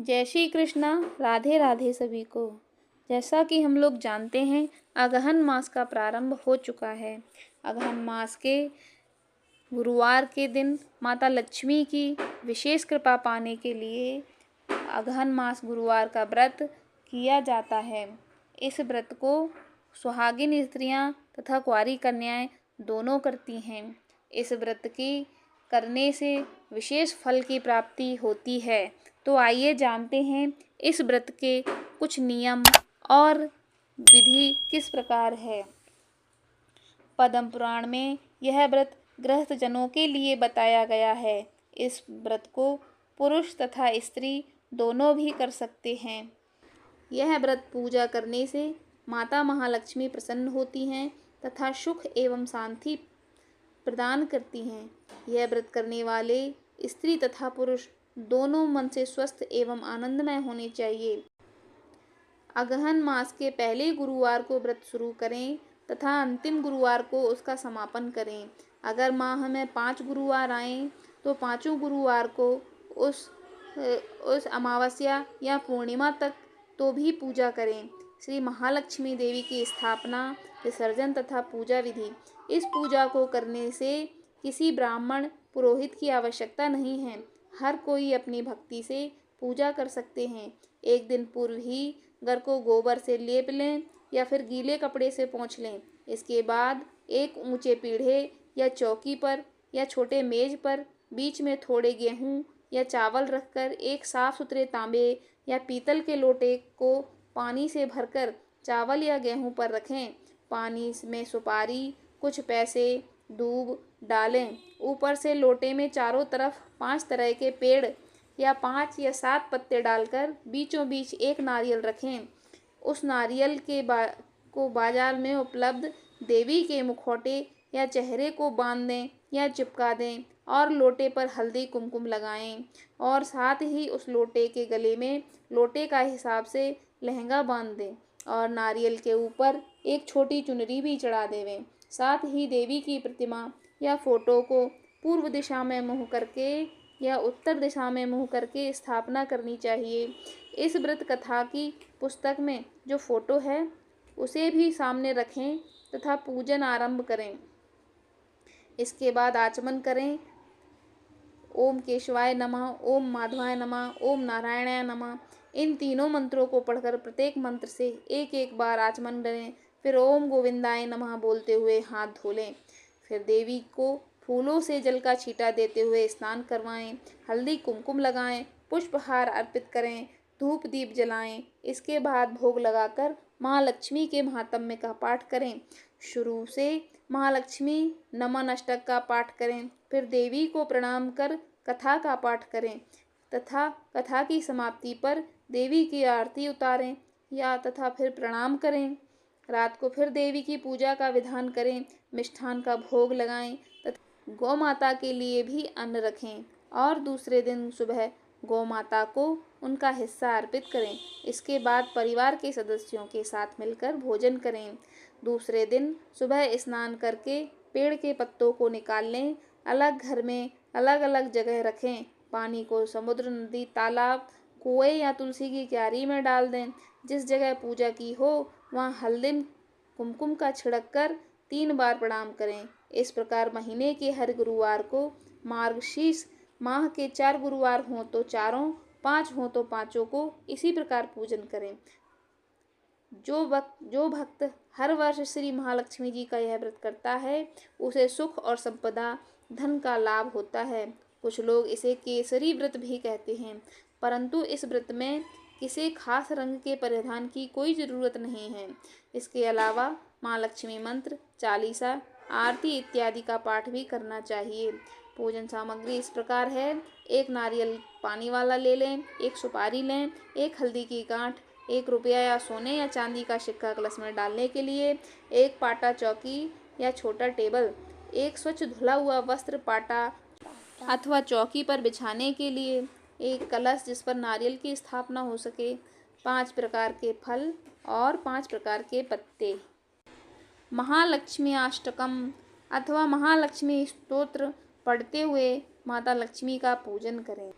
जय श्री कृष्णा। राधे राधे सभी को। जैसा कि हम लोग जानते हैं, अगहन मास का प्रारंभ हो चुका है। अगहन मास के गुरुवार के दिन माता लक्ष्मी की विशेष कृपा पाने के लिए अगहन मास गुरुवार का व्रत किया जाता है। इस व्रत को सुहागिन स्त्रियां तथा कुंवारी कन्याएं दोनों करती हैं। इस व्रत की करने से विशेष फल की प्राप्ति होती है। तो आइए जानते हैं इस व्रत के कुछ नियम और विधि किस प्रकार है। पद्म पुराण में यह व्रत गृहस्थ जनों के लिए बताया गया है। इस व्रत को पुरुष तथा स्त्री दोनों भी कर सकते हैं। यह व्रत पूजा करने से माता महालक्ष्मी प्रसन्न होती हैं तथा सुख एवं शांति प्रदान करती हैं। यह व्रत करने वाले स्त्री तथा पुरुष दोनों मन से स्वस्थ एवं आनंदमय होने चाहिए। अगहन मास के पहले गुरुवार को व्रत शुरू करें तथा अंतिम गुरुवार को उसका समापन करें। अगर माह में 5 गुरुवार आएँ तो पाँचों गुरुवार को उस अमावस्या या पूर्णिमा तक तो भी पूजा करें। श्री महालक्ष्मी देवी की स्थापना, विसर्जन तथा पूजा विधि। इस पूजा को करने से किसी ब्राह्मण पुरोहित की आवश्यकता नहीं है। हर कोई अपनी भक्ति से पूजा कर सकते हैं। एक दिन पूर्व ही घर को गोबर से लेप लें या फिर गीले कपड़े से पोंछ लें। इसके बाद एक ऊंचे पीढ़े या चौकी पर या छोटे मेज पर बीच में थोड़े गेहूं या चावल रखकर एक साफ सुथरे तांबे या पीतल के लोटे को पानी से भरकर चावल या गेहूं पर रखें। पानी में सुपारी, कुछ पैसे, दूब डालें। ऊपर से लोटे में चारों तरफ 5 तरह के पेड़ या 5 या 7 पत्ते डालकर बीचों बीच एक नारियल रखें। उस नारियल को बाजार में उपलब्ध देवी के मुखौटे या चेहरे को बांध दें या चिपका दें और लोटे पर हल्दी कुमकुम लगाएं और साथ ही उस लोटे के गले में लोटे का हिसाब से लहंगा बांध दें और नारियल के ऊपर एक छोटी चुनरी भी चढ़ा देवें। साथ ही देवी की प्रतिमा या फोटो को पूर्व दिशा में मुँह करके या उत्तर दिशा में मुँह करके स्थापना करनी चाहिए। इस व्रत कथा की पुस्तक में जो फोटो है उसे भी सामने रखें तथा पूजन आरंभ करें। इसके बाद आचमन करें। ओम केशवाय नमः, ओम माधवाय नमः, ओम नारायणाय नमः। इन तीनों मंत्रों को पढ़कर प्रत्येक मंत्र से एक एक बार आचमन करें। फिर ओम गोविंदाय नमः बोलते हुए हाथ धो लें। फिर देवी को फूलों से जल का छींटा देते हुए स्नान करवाएं, हल्दी कुमकुम लगाएं, पुष्पहार अर्पित करें, धूप दीप जलाएं। इसके बाद भोग लगाकर महालक्ष्मी के महात्म्य का पाठ करें। शुरू से महालक्ष्मी नमन अष्टक का पाठ करें। फिर देवी को प्रणाम कर कथा का पाठ करें तथा कथा की समाप्ति पर देवी की आरती उतारें या तथा फिर प्रणाम करें। रात को फिर देवी की पूजा का विधान करें, मिष्ठान का भोग लगाएं तथा गौ माता के लिए भी अन्न रखें और दूसरे दिन सुबह गौ माता को उनका हिस्सा अर्पित करें। इसके बाद परिवार के सदस्यों के साथ मिलकर भोजन करें। दूसरे दिन सुबह स्नान करके पेड़ के पत्तों को निकाल लें। अलग घर में अलग अलग जगह रखें। पानी को समुद्र, नदी, तालाब, कुएं या तुलसी की क्यारी में डाल दें। जिस जगह पूजा की हो वहाँ हल्दी कुमकुम का छिड़क कर 3 बार प्रणाम करें। इस प्रकार महीने के हर गुरुवार को, मार्गशीर्ष माह के 4 गुरुवार हों तो चारों, 5 हों तो पाँचों को इसी प्रकार पूजन करें। जो भक्त हर वर्ष श्री महालक्ष्मी जी का यह व्रत करता है उसे सुख और संपदा, धन का लाभ होता है। कुछ लोग इसे केसरी व्रत भी कहते हैं, परंतु इस व्रत में किसी खास रंग के परिधान की कोई ज़रूरत नहीं है। इसके अलावा माँ लक्ष्मी मंत्र, चालीसा, आरती इत्यादि का पाठ भी करना चाहिए। पूजन सामग्री इस प्रकार है। 1 नारियल पानी वाला ले लें, 1 सुपारी लें, 1 हल्दी की गांठ, 1 रुपया या सोने या चांदी का सिक्का कलश में डालने के लिए, 1 पाटा चौकी या छोटा टेबल, 1 स्वच्छ धुला हुआ वस्त्र पाटा अथवा चौकी पर बिछाने के लिए, 1 कलश जिस पर नारियल की स्थापना हो सके, 5 प्रकार के फल और 5 प्रकार के पत्ते। महालक्ष्मी अष्टकम अथवा महालक्ष्मी स्तोत्र पढ़ते हुए माता लक्ष्मी का पूजन करें।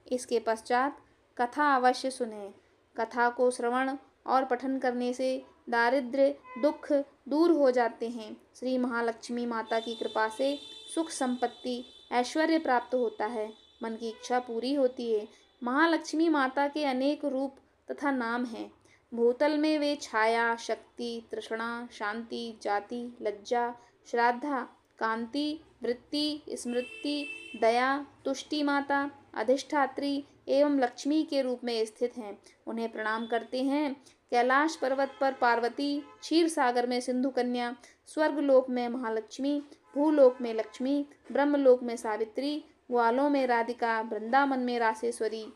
इसके पश्चात कथा अवश्य सुने। कथा को श्रवण और पठन करने से दारिद्र्य दुख दूर हो जाते हैं। श्री महालक्ष्मी माता की कृपा से सुख संपत्ति ऐश्वर्य प्राप्त होता है, मन की इच्छा पूरी होती है। महालक्ष्मी माता के अनेक रूप तथा नाम हैं। भूतल में वे छाया, शक्ति, तृष्णा, शांति, जाति, लज्जा, श्राद्धा, कांति, वृत्ति, स्मृति, दया, तुष्टि माता, अधिष्ठात्री एवं लक्ष्मी के रूप में स्थित हैं। उन्हें प्रणाम करते हैं। कैलाश पर्वत पर पार्वती, क्षीर सागर में सिंधु कन्या, स्वर्गलोक में महालक्ष्मी, भूलोक में लक्ष्मी, ब्रह्मलोक में सावित्री, ग्वालों में राधिका, वृंदावन में रासेश्वरी,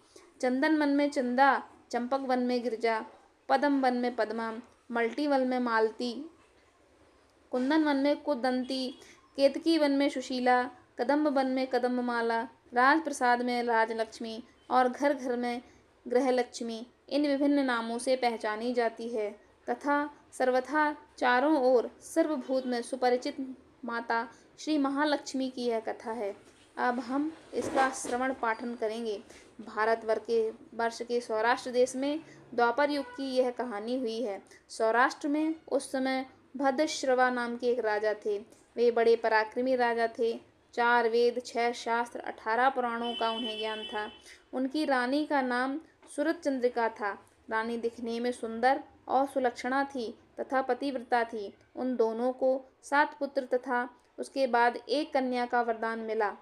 चंदन वन में चंदा, चंपक वन में गिरजा, पद्म वन में पद्मा, मल्टी वन में मालती, कुंदन वन में कुदंती, केतकी वन में सुशीला, कदम्ब वन में कदम्बमाला, राजप्रसाद में राजलक्ष्मी और घर घर में गृहलक्ष्मी इन विभिन्न नामों से पहचानी जाती है तथा सर्वथा चारों ओर सर्वभूत में सुपरिचित माता श्री महालक्ष्मी की यह कथा है। अब हम इसका श्रवण पाठन करेंगे। भारतवर्ष के सौराष्ट्र देश में द्वापर युग की यह कहानी हुई है। सौराष्ट्र में उस समय भद्रश्रवा नाम के एक राजा थे। वे बड़े पराक्रमी राजा थे। 4 वेद, 6 शास्त्र, 18 पुराणों का उन्हें ज्ञान था। उनकी रानी का नाम सूरत चंद्रिका था। रानी दिखने में सुंदर और सुलक्षणा थी तथा पतिव्रता थी। उन दोनों को 7 पुत्र तथा उसके बाद एक कन्या का वरदान मिला।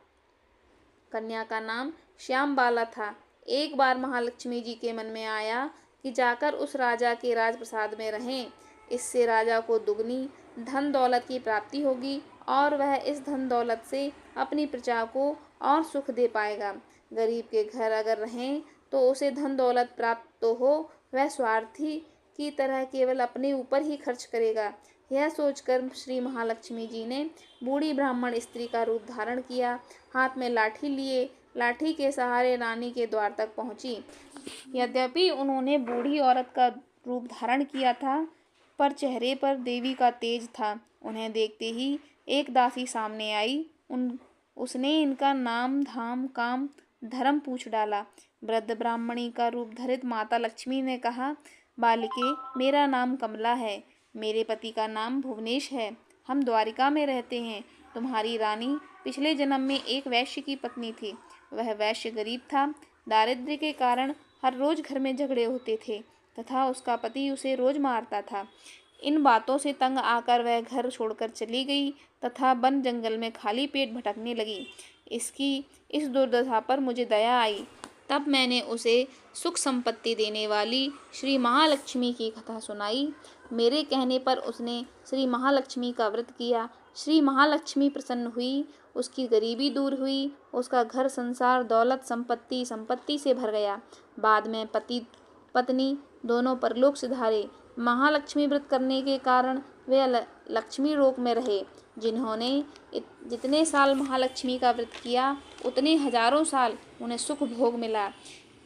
कन्या का नाम श्यामबाला था। एक बार महालक्ष्मी जी के मन में आया कि जाकर उस राजा के राजप्रसाद में रहें। इससे राजा को दुगनी धन दौलत की प्राप्ति होगी और वह इस धन दौलत से अपनी प्रजा को और सुख दे पाएगा। गरीब के घर अगर रहें तो उसे धन दौलत प्राप्त तो हो, वह स्वार्थी की तरह केवल अपने ऊपर ही खर्च करेगा। यह सोचकर श्री महालक्ष्मी जी ने बूढ़ी ब्राह्मण स्त्री का रूप धारण किया। हाथ में लाठी लिए लाठी के सहारे रानी के द्वार तक पहुंची। यद्यपि उन्होंने बूढ़ी औरत का रूप धारण किया था, पर चेहरे पर देवी का तेज था। उन्हें देखते ही एक दासी सामने आई। उसने इनका नाम, धाम, काम, धर्म पूछ डाला। वृद्ध ब्राह्मणी का रूप धरित माता लक्ष्मी ने कहा, बालिके, मेरा नाम कमला है। मेरे पति का नाम भुवनेश है। हम द्वारिका में रहते हैं। तुम्हारी रानी पिछले जन्म में एक वैश्य की पत्नी थी। वह वैश्य गरीब था। दारिद्र्य के कारण हर रोज घर में झगड़े होते थे तथा उसका पति उसे रोज मारता था। इन बातों से तंग आकर वह घर छोड़कर चली गई तथा वन जंगल में खाली पेट भटकने लगी। इसकी इस दुर्दशा पर मुझे दया आई। तब मैंने उसे सुख संपत्ति देने वाली श्री महालक्ष्मी की कथा सुनाई। मेरे कहने पर उसने श्री महालक्ष्मी का व्रत किया। श्री महालक्ष्मी प्रसन्न हुई। उसकी गरीबी दूर हुई। उसका घर संसार दौलत संपत्ति से भर गया। बाद में पति पत्नी दोनों परलोक सिधारे। महालक्ष्मी व्रत करने के कारण वे लक्ष्मी लोक में रहे। जिन्होंने जितने साल महालक्ष्मी का व्रत किया उतने हजारों साल उन्हें सुख भोग मिला।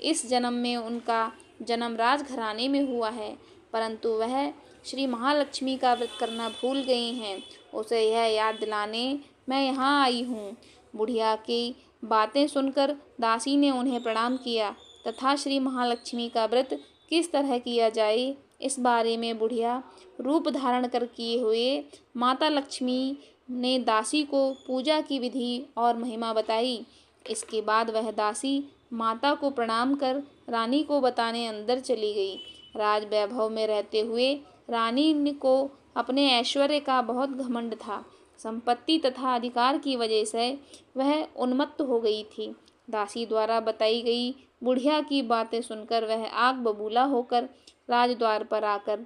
इस जन्म में उनका जन्म राजघराने में हुआ है, परंतु वह श्री महालक्ष्मी का व्रत करना भूल गई हैं। उसे यह याद दिलाने मैं यहाँ आई हूँ। बुढ़िया की बातें सुनकर दासी ने उन्हें प्रणाम किया तथा श्री महालक्ष्मी का व्रत किस तरह किया जाए इस बारे में बुढ़िया रूप धारण कर किए हुए माता लक्ष्मी ने दासी को पूजा की विधि और महिमा बताई। इसके बाद वह दासी माता को प्रणाम कर रानी को बताने अंदर चली गई। राज वैभव में रहते हुए रानी को अपने ऐश्वर्य का बहुत घमंड था। संपत्ति तथा अधिकार की वजह से वह उन्मत्त हो गई थी। दासी द्वारा बताई गई बुढ़िया की बातें सुनकर वह आग बबूला होकर राजद्वार पर आकर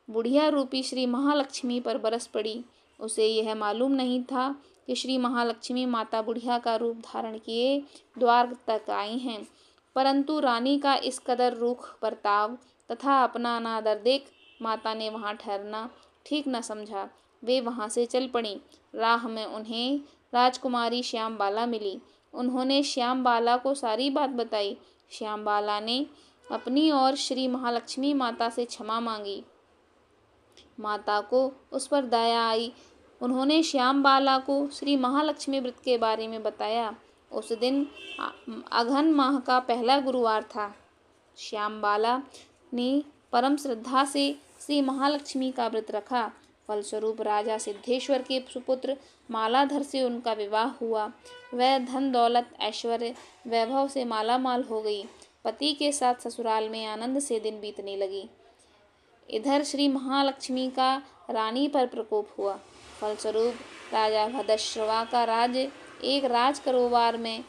बुढ़िया रूपी श्री महालक्ष्मी पर बरस पड़ी। उसे यह मालूम नहीं था कि श्री महालक्ष्मी माता बुढ़िया का रूप धारण किए द्वार तक आई हैं, परंतु रानी का इस कदर रूख बर्ताव तथा अपना अनादर देख माता ने वहाँ ठहरना ठीक न समझा। वे वहाँ से चल पड़ी। राह में उन्हें राजकुमारी श्यामबाला मिली। उन्होंने श्यामबाला को सारी बात बताई। श्यामबाला ने अपनी और श्री महालक्ष्मी माता से क्षमा मांगी। माता को उस पर दया आई। उन्होंने श्यामबाला को श्री महालक्ष्मी व्रत के बारे में बताया। उस दिन अघन माह का पहला गुरुवार था। श्यामबाला ने परम श्रद्धा से श्री महालक्ष्मी का व्रत रखा। फलस्वरूप राजा सिद्धेश्वर के सुपुत्र मालाधर से उनका विवाह हुआ। वह धन दौलत ऐश्वर्य वैभव से मालामाल हो गई। पति के साथ ससुराल में आनंद से दिन बीतने लगी। इधर श्री महालक्ष्मी का रानी पर प्रकोप हुआ। फलस्वरूप राजा भद्रश्रवा का राज्य एक राज कारोबार में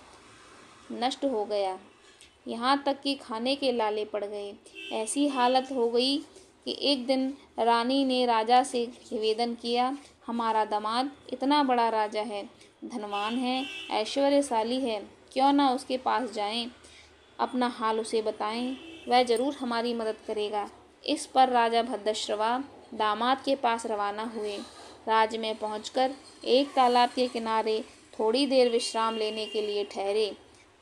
नष्ट हो गया। यहाँ तक कि खाने के लाले पड़ गए। ऐसी हालत हो गई कि एक दिन रानी ने राजा से निवेदन किया, हमारा दामाद इतना बड़ा राजा है, धनवान है, ऐश्वर्यशाली है, क्यों ना उसके पास जाएं, अपना हाल उसे बताएं, वह जरूर हमारी मदद करेगा। इस पर राजा भद्रश्रवा दामाद के पास रवाना हुए। राज्य में पहुंचकर एक तालाब के किनारे थोड़ी देर विश्राम लेने के लिए ठहरे।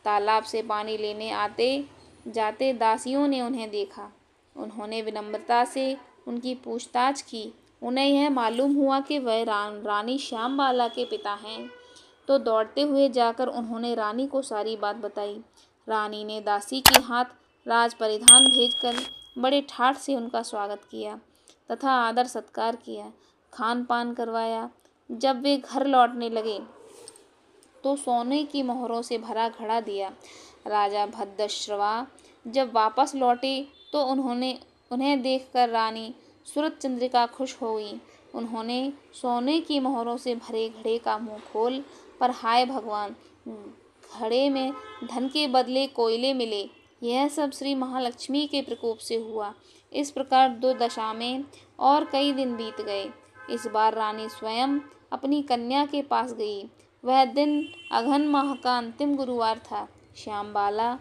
तालाब से पानी लेने आते जाते दासियों ने उन्हें देखा। उन्होंने विनम्रता से उनकी पूछताछ की। उन्हें यह मालूम हुआ कि वह रानी श्यामबाला के पिता हैं, तो दौड़ते हुए जाकर उन्होंने रानी को सारी बात बताई। रानी ने दासी के हाथ राज परिधान भेजकर बड़े ठाठ से उनका स्वागत किया तथा आदर सत्कार किया, खान पान करवाया। जब वे घर लौटने लगे तो सोने की मोहरों से भरा घड़ा दिया। राजा भद्रश्रवा जब वापस लौटे तो उन्हें देखकर रानी सूरजचंद्रिका खुश हो गई। उन्होंने सोने की मोहरों से भरे घड़े का मुंह खोल पर हाय भगवान, घड़े में धन के बदले कोयले मिले। यह सब श्री महालक्ष्मी के प्रकोप से हुआ। इस प्रकार दो दशा में और कई दिन बीत गए। इस बार रानी स्वयं अपनी कन्या के पास गई। वह दिन अघन माह का अंतिम गुरुवार था। श्यामबाला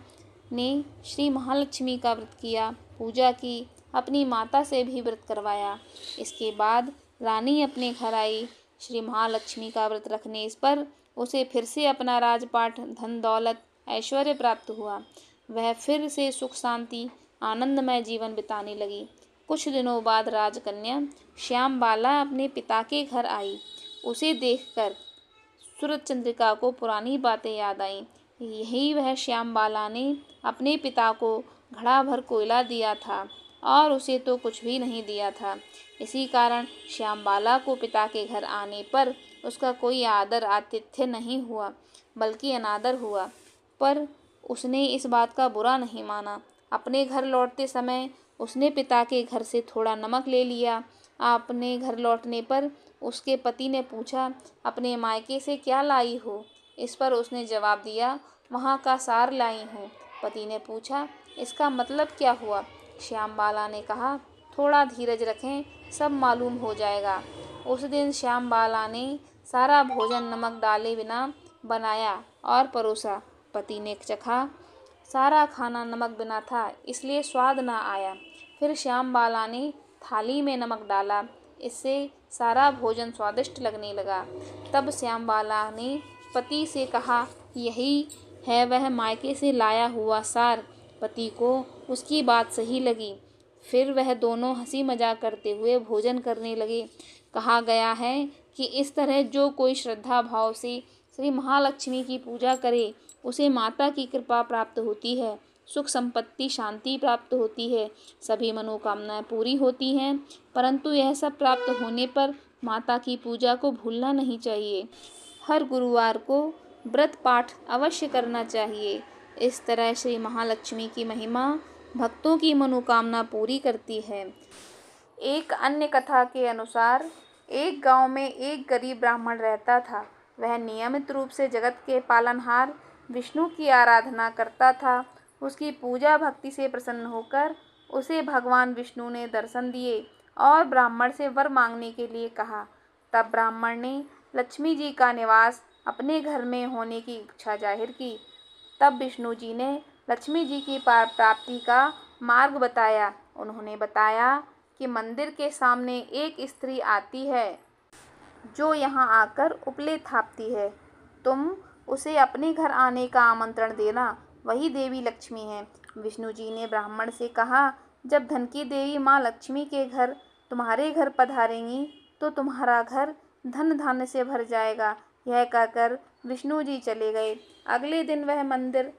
ने श्री महालक्ष्मी का व्रत किया, पूजा की, अपनी माता से भी व्रत करवाया। इसके बाद रानी अपने घर आई। श्री महालक्ष्मी का व्रत रखने पर उसे फिर से अपना राजपाट, धन दौलत, ऐश्वर्य प्राप्त हुआ। वह फिर से सुख शांति आनंदमय जीवन बिताने लगी। कुछ दिनों बाद राजकन्या श्यामबाला अपने पिता के घर आई। उसे देखकर सूरजचंद्रिका को पुरानी बातें याद आईं। यही वह श्यामबाला ने अपने पिता को घड़ा भर कोयला दिया था और उसे तो कुछ भी नहीं दिया था। इसी कारण श्यामबाला को पिता के घर आने पर उसका कोई आदर आतिथ्य नहीं हुआ, बल्कि अनादर हुआ। पर उसने इस बात का बुरा नहीं माना। अपने घर लौटते समय उसने पिता के घर से थोड़ा नमक ले लिया। अपने घर लौटने पर उसके पति ने पूछा, अपने मायके से क्या लाई हो? इस पर उसने जवाब दिया, वहाँ का सार लाई हूँ। पति ने पूछा, इसका मतलब क्या हुआ? श्यामबाला ने कहा, थोड़ा धीरज रखें, सब मालूम हो जाएगा। उस दिन श्यामबाला ने सारा भोजन नमक डाले बिना बनाया और परोसा। पति ने चखा, सारा खाना नमक बिना था, इसलिए स्वाद ना आया। फिर श्यामबाला ने थाली में नमक डाला, इससे सारा भोजन स्वादिष्ट लगने लगा। तब श्यामबाला ने पति से कहा, यही है वह मायके से लाया हुआ सार। पति को उसकी बात सही लगी। फिर वह दोनों हंसी मजाक करते हुए भोजन करने लगे। कहा गया है कि इस तरह जो कोई श्रद्धा भाव से श्री महालक्ष्मी की पूजा करे, उसे माता की कृपा प्राप्त होती है, सुख संपत्ति शांति प्राप्त होती है, सभी मनोकामनाएं पूरी होती हैं। परंतु यह सब प्राप्त होने पर माता की पूजा को भूलना नहीं चाहिए। हर गुरुवार को व्रत पाठ अवश्य करना चाहिए। इस तरह श्री महालक्ष्मी की महिमा भक्तों की मनोकामना पूरी करती है। एक अन्य कथा के अनुसार एक गांव में एक गरीब ब्राह्मण रहता था। वह नियमित रूप से जगत के पालनहार विष्णु की आराधना करता था। उसकी पूजा भक्ति से प्रसन्न होकर उसे भगवान विष्णु ने दर्शन दिए और ब्राह्मण से वर मांगने के लिए कहा। तब ब्राह्मण ने लक्ष्मी जी का निवास अपने घर में होने की इच्छा जाहिर की। तब विष्णु जी ने लक्ष्मी जी की प्राप्ति का मार्ग बताया। उन्होंने बताया कि मंदिर के सामने एक स्त्री आती है जो यहाँ आकर उपले थापती है। तुम उसे अपने घर आने का आमंत्रण देना, वही देवी लक्ष्मी है। विष्णु जी ने ब्राह्मण से कहा, जब धन की देवी माँ लक्ष्मी के घर तुम्हारे घर पधारेंगी तो तुम्हारा घर धन धान्य से भर जाएगा। यह कहकर विष्णु जी चले गए। अगले दिन वह मंदिर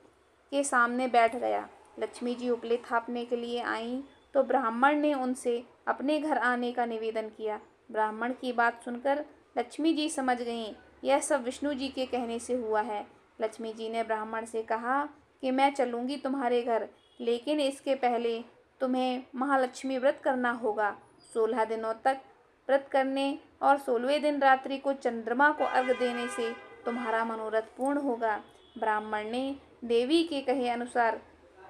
के सामने बैठ गया। लक्ष्मी जी उपले थापने के लिए आईं तो ब्राह्मण ने उनसे अपने घर आने का निवेदन किया। ब्राह्मण की बात सुनकर लक्ष्मी जी समझ गईं, यह सब विष्णु जी के कहने से हुआ है। लक्ष्मी जी ने ब्राह्मण से कहा कि मैं चलूँगी तुम्हारे घर, लेकिन इसके पहले तुम्हें महालक्ष्मी व्रत करना होगा। 16 दिनों तक व्रत करने और 16वें दिन रात्रि को चंद्रमा को अर्घ्य देने से तुम्हारा मनोरथ पूर्ण होगा। ब्राह्मण ने देवी के कहे अनुसार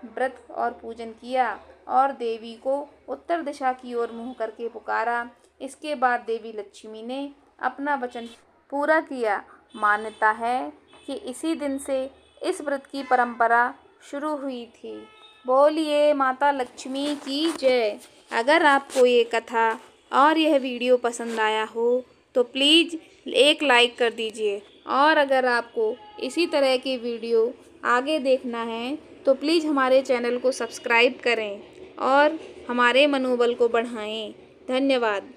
व्रत और पूजन किया और देवी को उत्तर दिशा की ओर मुँह करके पुकारा। इसके बाद देवी लक्ष्मी ने अपना वचन पूरा किया। मान्यता है कि इसी दिन से इस व्रत की परंपरा शुरू हुई थी। बोलिए माता लक्ष्मी की जय। अगर आपको ये कथा और यह वीडियो पसंद आया हो तो प्लीज़ एक लाइक कर दीजिए, और अगर आपको इसी तरह की वीडियो आगे देखना है तो प्लीज़ हमारे चैनल को सब्सक्राइब करें और हमारे मनोबल को बढ़ाएं। धन्यवाद।